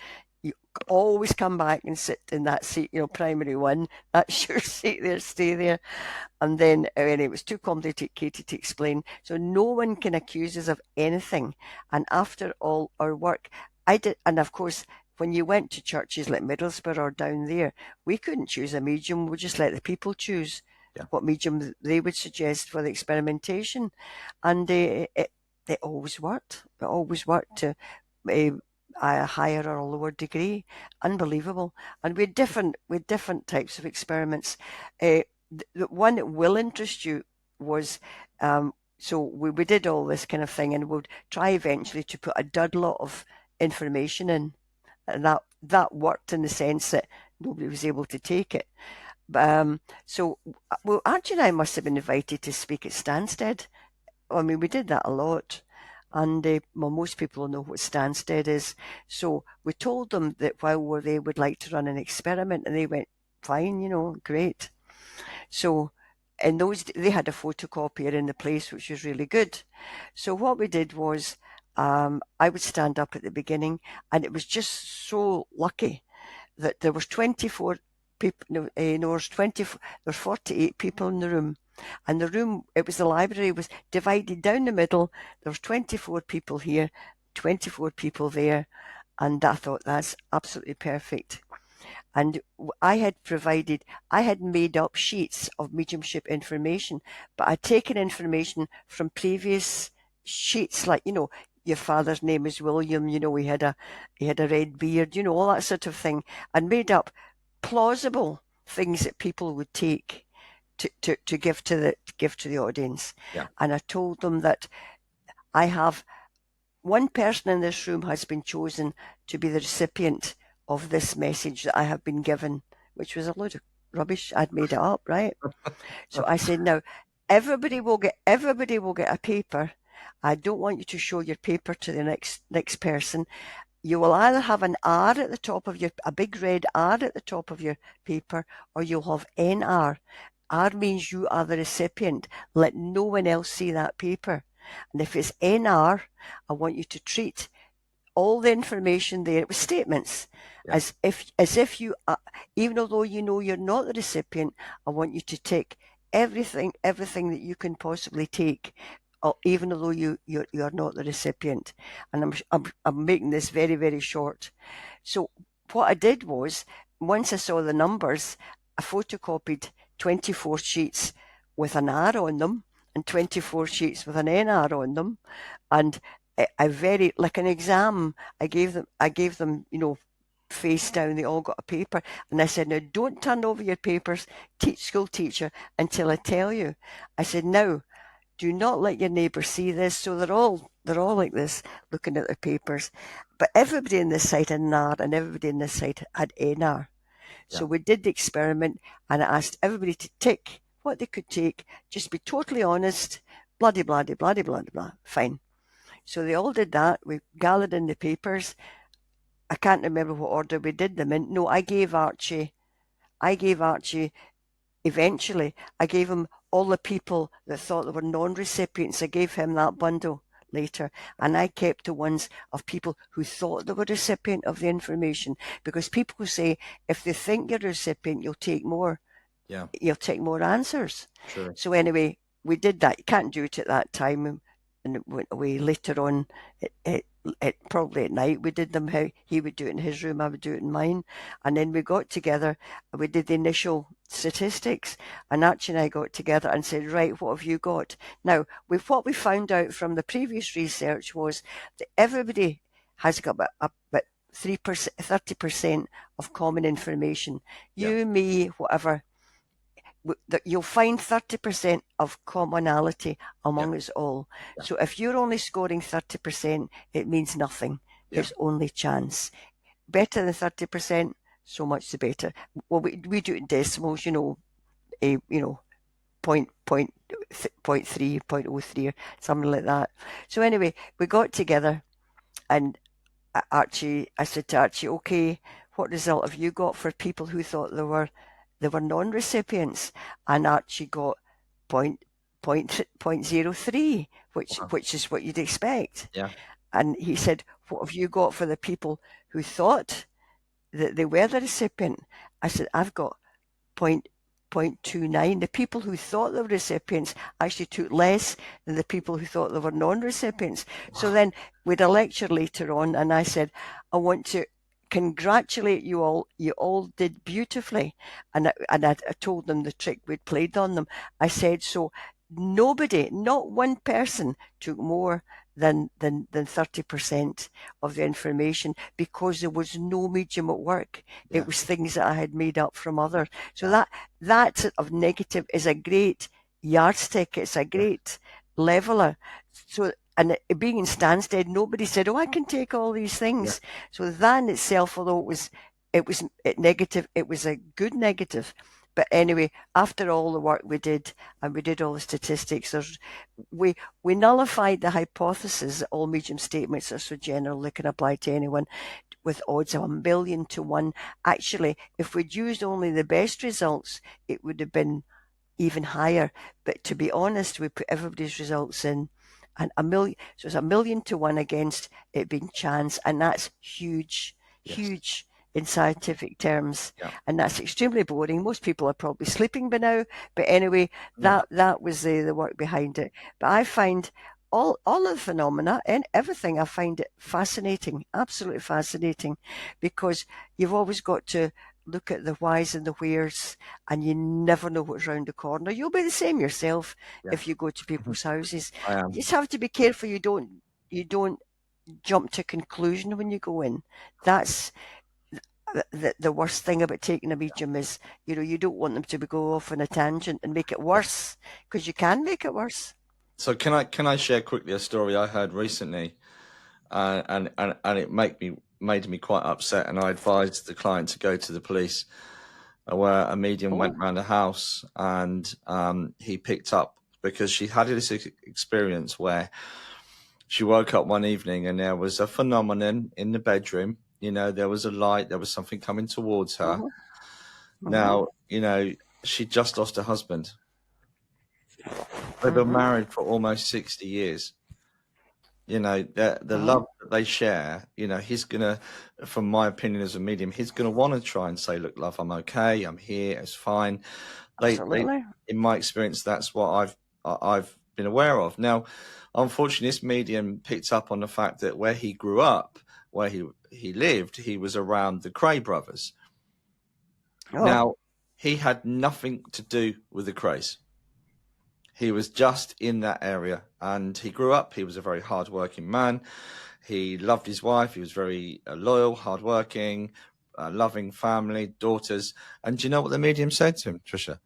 you always come back and sit in that seat, primary 1. That's your seat there, stay there. And then, it was too complicated to explain. So no one can accuse us of anything. And after all our work, I did, and of course, when you went to churches like Middlesbrough or down there, we couldn't choose a medium. We just let the people choose what medium they would suggest for the experimentation. And it always worked. It always worked to a higher or a lower degree. Unbelievable. And we had different types of experiments. The one that will interest you was, so we did all this kind of thing, and we'd try eventually to put a dud lot of information in. And that worked in the sense that nobody was able to take it. Archie and I must have been invited to speak at Stansted. I mean, we did that a lot. And most people know what Stansted is. So we told them that while they would like to run an experiment, and they went, fine, great. So in those, they had a photocopier in the place, which was really good. So what we did was, I would stand up at the beginning, and it was just so lucky that there was 24 people, there was 48 people in the room. And the room, the library was divided down the middle. There was 24 people here, 24 people there. And I thought, that's absolutely perfect. And I had made up sheets of mediumship information, but I'd taken information from previous sheets, like, your father's name is William, he had a red beard, all that sort of thing, and made up plausible things that people would take to give to the audience.
Yeah.
And I told them that I have one person in this room has been chosen to be the recipient of this message that I have been given, which was a load of rubbish. I'd made it up, right? So I said, now everybody will get a paper. I don't want you to show your paper to the next person. You will either have an R at the top of a big red R at the top of your paper, or you'll have NR. R means you are the recipient. Let no one else see that paper. And if it's NR, I want you to treat all the information there, it was statements, as if you are, even although you're not the recipient, I want you to take everything that you can possibly take, even although you're not the recipient. And I'm making this very, very short. So what I did was, once I saw the numbers, I photocopied 24 sheets with an R on them and 24 sheets with an NR on them, and like an exam, I gave them, face down, they all got a paper, and I said, now don't turn over your papers, school teacher, until I tell you. I said, now, do not let your neighbours see this. So they're all like this, looking at their papers. But everybody in this site had an R, and everybody in this site had NR. So we did the experiment, and I asked everybody to tick what they could take, just be totally honest, bloody, bloody, bloody, bloody, blah. Fine. So they all did that. We gathered in the papers. I can't remember what order we did them in. No, I gave Archie, eventually, I gave him all the people that thought they were non-recipients. I gave him that bundle later, and I kept the ones of people who thought they were recipient of the information, because people say if they think you're a recipient, you'll take more.
Yeah.
You'll take more answers.
True.
So anyway, we did that. You can't do it at that time, and it went away later on. It probably at night we did them. How he would do it in his room, I would do it in mine, and then we got together and we did the initial statistics. And Archie and I got together and said, right, what have you got? Now, what we found out from the previous research was that everybody has got about 3%, 30% of common information. You, me, whatever. That you'll find 30% of commonality among us all.
Yeah.
So if you're only scoring 30%, it means nothing.
Yeah.
It's only chance. Better than 30%, so much the better. Well, we do it in decimals, point 3, 0.03 or something like that. So anyway, we got together, and I said to Archie, okay, what result have you got for people who thought they were non-recipients? And Archie got 0.03, which is what you'd expect.
Yeah.
And he said, what have you got for the people who thought that they were the recipient? I said, I've got 0.29. The people who thought they were recipients actually took less than the people who thought they were non-recipients. Wow. So then we had a lecture later on, and I said, I want to congratulate you all. You all did beautifully. And I told them the trick we'd played on them. I said, so nobody, not one person, took more than 30% of the information, because there was no medium at work. Yeah. It was things that I had made up from others. So that sort of negative is a great yardstick. It's a great leveler. So, and it being in Stansted, nobody said, oh, I can take all these things. Yeah. So that in itself, although it was negative, it was a good negative. But anyway, after all the work we did, and we did all the statistics, we nullified the hypothesis that all medium statements are so general they can apply to anyone, with odds of 1,000,000 to 1. Actually, if we'd used only the best results, it would have been even higher. But to be honest, we put everybody's results in, and 1,000,000. So it's 1,000,000 to 1 against it being chance, and that's huge, huge in scientific terms. Yeah. And that's extremely boring. Most people are probably sleeping by now. But anyway, that was the work behind it. But I find all of the phenomena and everything, I find it fascinating, absolutely fascinating, because you've always got to look at the whys and the wheres, and you never know what's round the corner. You'll be the same yourself if you go to people's houses. You just have to be careful you don't jump to conclusion when you go in. That's the worst thing about taking a medium is, you don't want them to go off on a tangent and make it worse, because you can make it worse.
So can I share quickly a story I heard recently, and it made me quite upset, and I advised the client to go to the police, where a medium went around the house, and he picked up, because she had this experience where she woke up one evening and there was a phenomenon in the bedroom. There was a light, there was something coming towards her. Now, she just lost her husband. They've been married for almost 60 years. The love that they share, he's going to, from my opinion as a medium, he's going to want to try and say, look, love, I'm okay, I'm here, it's fine. In my experience, that's what I've been aware of. Now, unfortunately, this medium picked up on the fact that where he grew up, where he lived, he was around the Cray brothers. Now, he had nothing to do with the Crays. He was just in that area, and he grew up. He was a very hard-working man. He loved his wife. He was very loyal, hard-working, loving family, daughters. And do you know what the medium said to him, Tricia?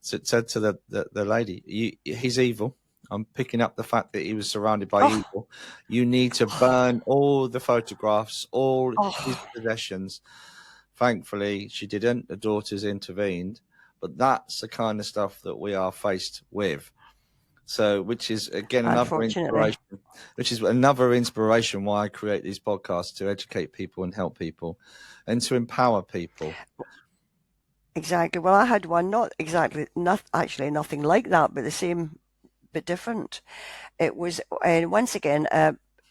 So it said to the lady, he's evil. I'm picking up the fact that he was surrounded by evil. You need to burn all the photographs, all his possessions. Thankfully, she didn't. The daughters intervened. But that's the kind of stuff that we are faced with. So, which is again
Unfortunately.
another inspiration why I create these podcasts, to educate people and help people and to empower people.
Exactly. Well, I had one, not exactly, actually nothing like that, but the same, but different. It was, and once again,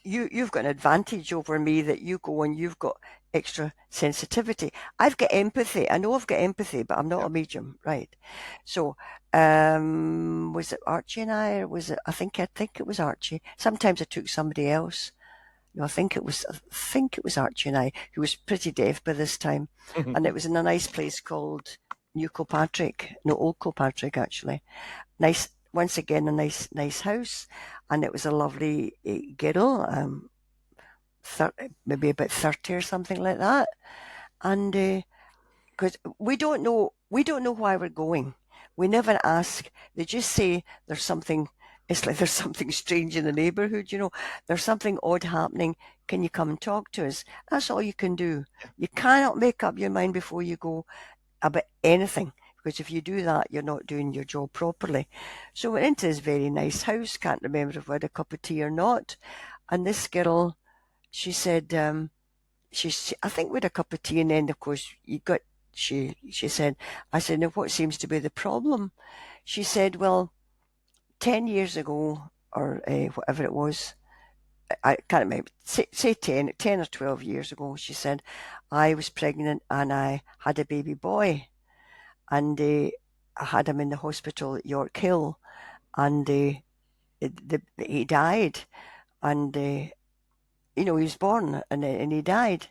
you've got an advantage over me that you go and you've got extra sensitivity. I've got empathy. I know I've got empathy, but I'm not a medium, right? So, was it Archie and I, or was it? I think it was Archie. Sometimes I took somebody else. No, I think it was Archie and I, who was pretty deaf by this time, and it was in a nice place called Old Kilpatrick actually. Nice, once again, a nice house, and it was a lovely girl, 30, maybe about 30 or something like that, and because we don't know why we're going. We never ask. They just say there's something. It's like there's something strange in the neighbourhood, There's something odd happening. Can you come and talk to us? That's all you can do. You cannot make up your mind before you go about anything, because if you do that, you're not doing your job properly. So we went into this very nice house. Can't remember if we had a cup of tea or not. And this girl, she said, I think we had a cup of tea, and then of course she said, I said, now what seems to be the problem? She said, well, 10 years ago, or whatever it was, I can't remember, say 10 or 12 years ago, she said, I was pregnant and I had a baby boy, and I had him in the hospital at York Hill, and he died, and he was born and he died.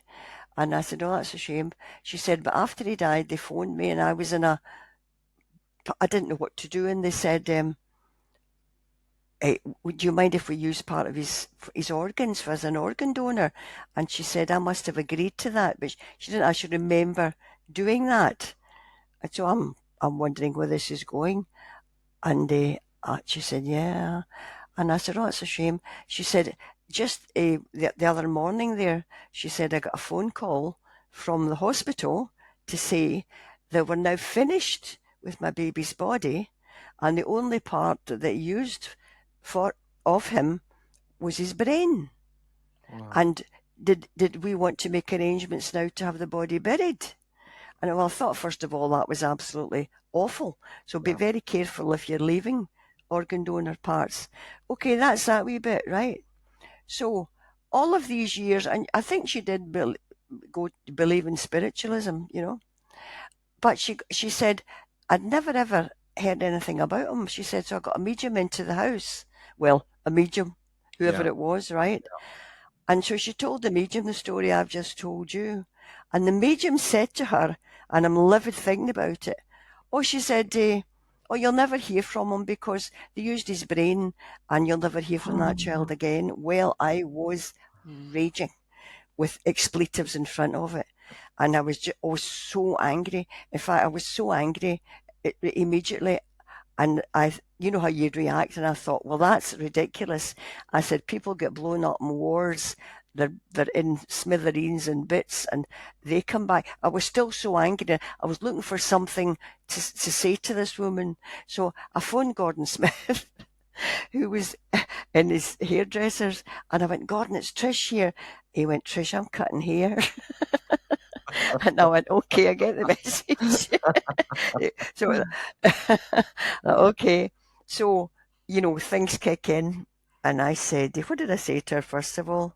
And I said, oh, that's a shame. She said, but after he died, they phoned me, and I didn't know what to do, and they said, would you mind if we use part of his organs as an organ donor? And she said, I must have agreed to that, but she didn't actually remember doing that. And so I'm wondering where this is going. And she said, yeah. And I said, oh, it's a shame. She said, just the other morning there, she said, I got a phone call from the hospital to say they were now finished with my baby's body, and the only part that they used of him was his brain.
Wow.
And did we want to make arrangements now to have the body buried? And well, I thought, first of all, that was absolutely awful. So be very careful if you're leaving organ donor parts. Okay, that's that wee bit, right? So all of these years, and I think she did believe in spiritualism, but she said, I'd never ever heard anything about him. She said, so I got a medium into the house. Well, a medium, whoever it was, right? And so she told the medium the story I've just told you. And the medium said to her, and I'm livid thinking about it, she said, you'll never hear from him because they used his brain, and you'll never hear from that child again. Well, I was raging with expletives in front of it. And I was so angry. In fact, I was so angry immediately. And you know how you'd react. And I thought, well, that's ridiculous. I said, people get blown up in wars. They're in smithereens and bits, and they come back. I was still so angry. I was looking for something to say to this woman. So I phoned Gordon Smith, who was in his hairdressers, and I went, Gordon, it's Trish here. He went, Trish, I'm cutting hair. And I went, okay, I get the message. So, okay. So, things kick in. And I said, what did I say to her, first of all?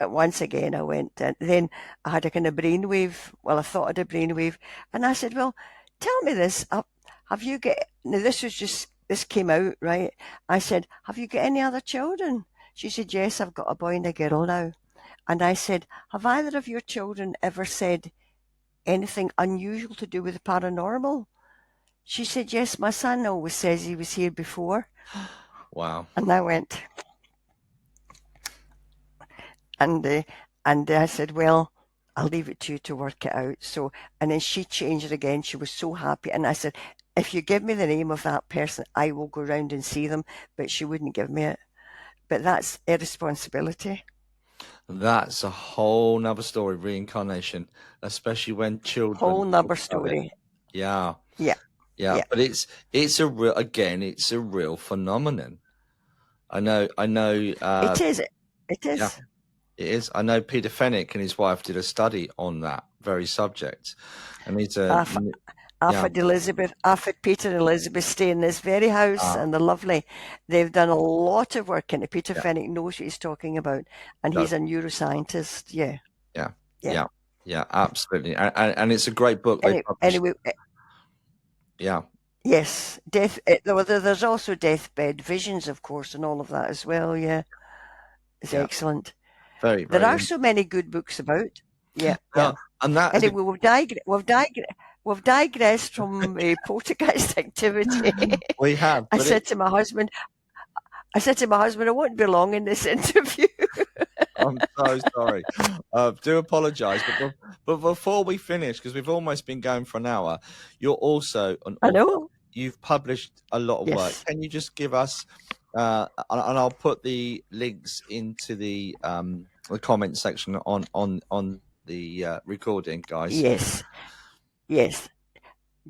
Once again, I went, and then I had a kind of brainwave. Well, I thought I had a brainwave. And I said, well, tell me this. Have you got, now this came out, right? I said, have you got any other children? She said, yes, I've got a boy and a girl now. And I said, have either of your children ever said anything unusual to do with the paranormal? She said, yes, my son always says he was here before.
Wow.
And I went, and I said, well, I'll leave it to you to work it out. So, and then she changed it again. She was so happy. And I said, if you give me the name of that person, I will go round and see them. But she wouldn't give me it. But that's irresponsibility.
That's a whole nother story, reincarnation, especially when children.
Whole nother story.
Yeah.
Yeah.
Yeah,
Yeah.
but it's a real, again, it's a real phenomenon. I know.
It is. It
Yeah,
is.
it is. I know Peter Fenwick and his wife did a study on that very subject, and it's a yeah.
I've had Peter and Elizabeth stay in this very house, and they're lovely. They've done a lot of work in it. Peter
Yeah.
Fenwick knows what he's talking about, and he's a neuroscientist. Yeah.
Yeah, absolutely. And it's a great book they published.
Anyway,
Yeah.
yes, there's also deathbed visions, of course, and all of that as well. Yeah, it's excellent.
Very,
There
very.
are so many good books about. Yeah.
And that is
Anyway, we've digressed from poltergeist activity.
we have.
I said to my husband, I won't be long in this interview.
I'm so sorry. Do apologise, but before we finish, because we've almost been going for an hour, you're also an author.
I know.
You've published a lot of work. Can you just give us, and I'll put the links into the comment section on the recording, guys.
Yes.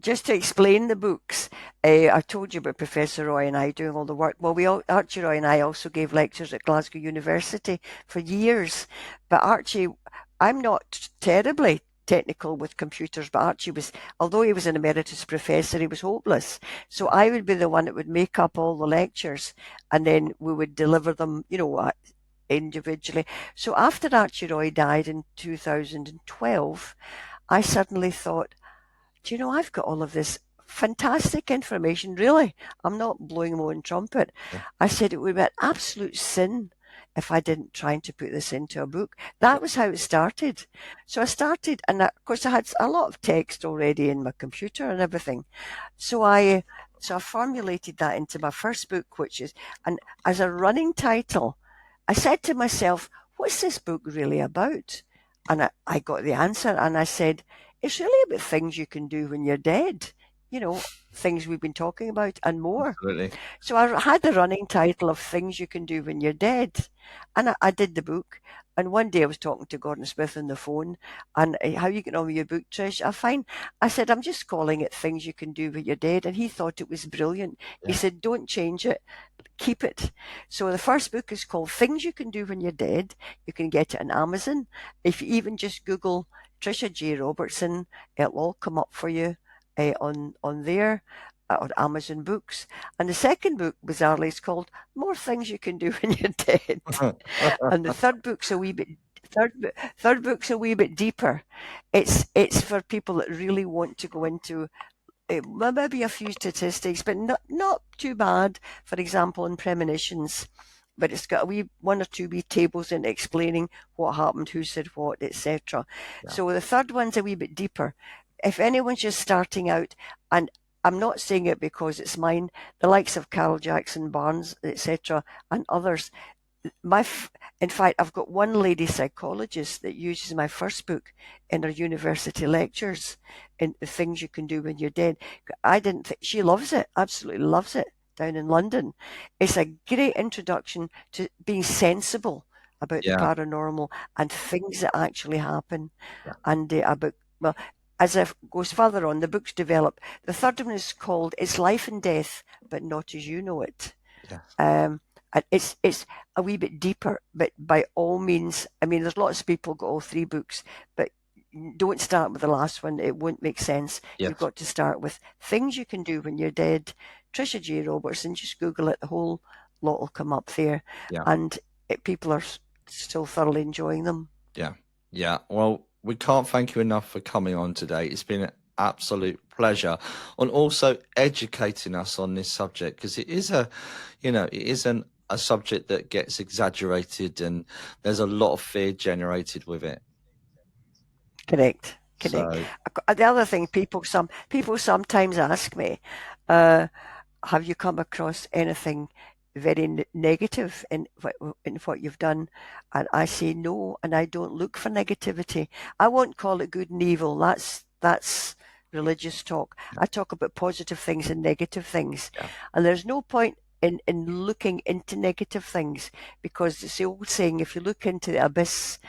Just to explain the books, I told you about Professor Roy and I doing all the work. Well, Archie Roy and I also gave lectures at Glasgow University for years. But Archie, I'm not terribly technical with computers, but Archie was, although he was an emeritus professor, he was hopeless. So I would be the one that would make up all the lectures, and then we would deliver them, individually. So after Archie Roy died in 2012, I suddenly thought, do you know, I've got all of this fantastic information, really. I'm not blowing my own trumpet. I said it would be an absolute sin if I didn't try to put this into a book. That was how it started. So I started, and of course I had a lot of text already in my computer and everything. So I formulated that into my first book, which is, and as a running title, I said to myself, what's this book really about? And I got the answer, and I said, it's really about things you can do when you're dead, things we've been talking about and more.
Absolutely.
So I had the running title of Things You Can Do When You're Dead. And I did the book. And one day I was talking to Gordon Smith on the phone, and how you get on with your book, Trish? I'm fine. I said, I'm just calling it Things You Can Do When You're Dead. And he thought it was brilliant. He said, don't change it. Keep it. So the first book is called Things You Can Do When You're Dead. You can get it on Amazon. If you even just Google Tricia J. Robertson, it'll all come up for you on there, on Amazon Books. And the second book, bizarrely, is called More Things You Can Do When You're Dead. And the third book's a wee bit deeper. It's for people that really want to go into maybe a few statistics, but not too bad. For example, in premonitions. But it's got one or two wee tables in explaining what happened, who said what, etc. So the third one's a wee bit deeper. If anyone's just starting out, and I'm not saying it because it's mine, the likes of Carol Jackson Barnes, etc., and others. In fact, I've got one lady psychologist that uses my first book in her university lectures, in the Things You Can Do When You're Dead. She loves it, absolutely loves it. Down in London. It's a great introduction to being sensible about the paranormal and things that actually happen. And as it goes further on, the books develop. The third one is called It's Life and Death, but Not As You Know It. And it's a wee bit deeper, but by all means, I mean, there's lots of people got all three books, but don't start with the last one. It won't make sense. You've got to start with Things You Can Do When You're Dead. Tricia J. Robertson, just Google it. The whole lot will come up there. And people are still thoroughly enjoying them.
Yeah. Well, we can't thank you enough for coming on today. It's been an absolute pleasure, and also educating us on this subject, because it is a subject that gets exaggerated, and there's a lot of fear generated with it.
Correct. The other thing, people sometimes ask me, have you come across anything very negative in what you've done? And I say no, and I don't look for negativity. I won't call it good and evil. That's religious talk. I talk about positive things and negative things, and there's no point in looking into negative things, because it's the old saying, if you look into the abyss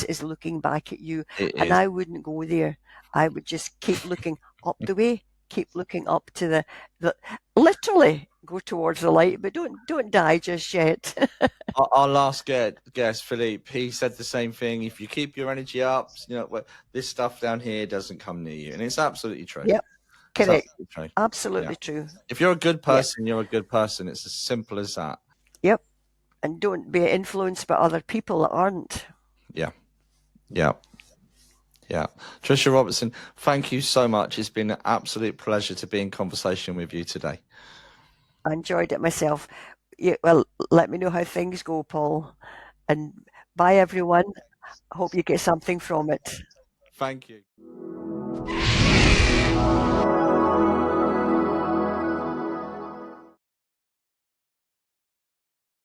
is looking back at you. And I wouldn't go there. I would just keep looking up the way, keep looking up to the literally go towards the light, but don't die just yet.
Our last guest, Philippe, he said the same thing. If you keep your energy up, this stuff down here doesn't come near you, and it's absolutely true.
Yep,
It's
correct.
absolutely true.
Absolutely true.
If you're a good person, you're a good person. It's as simple as that.
Yep, and don't be influenced by other people that aren't.
Yeah. Trisha Robertson, thank you so much. It's been an absolute pleasure to be in conversation with you today.
I enjoyed it myself. Well, let me know how things go, Paul. And bye, everyone. Hope you get something from it.
Thank you.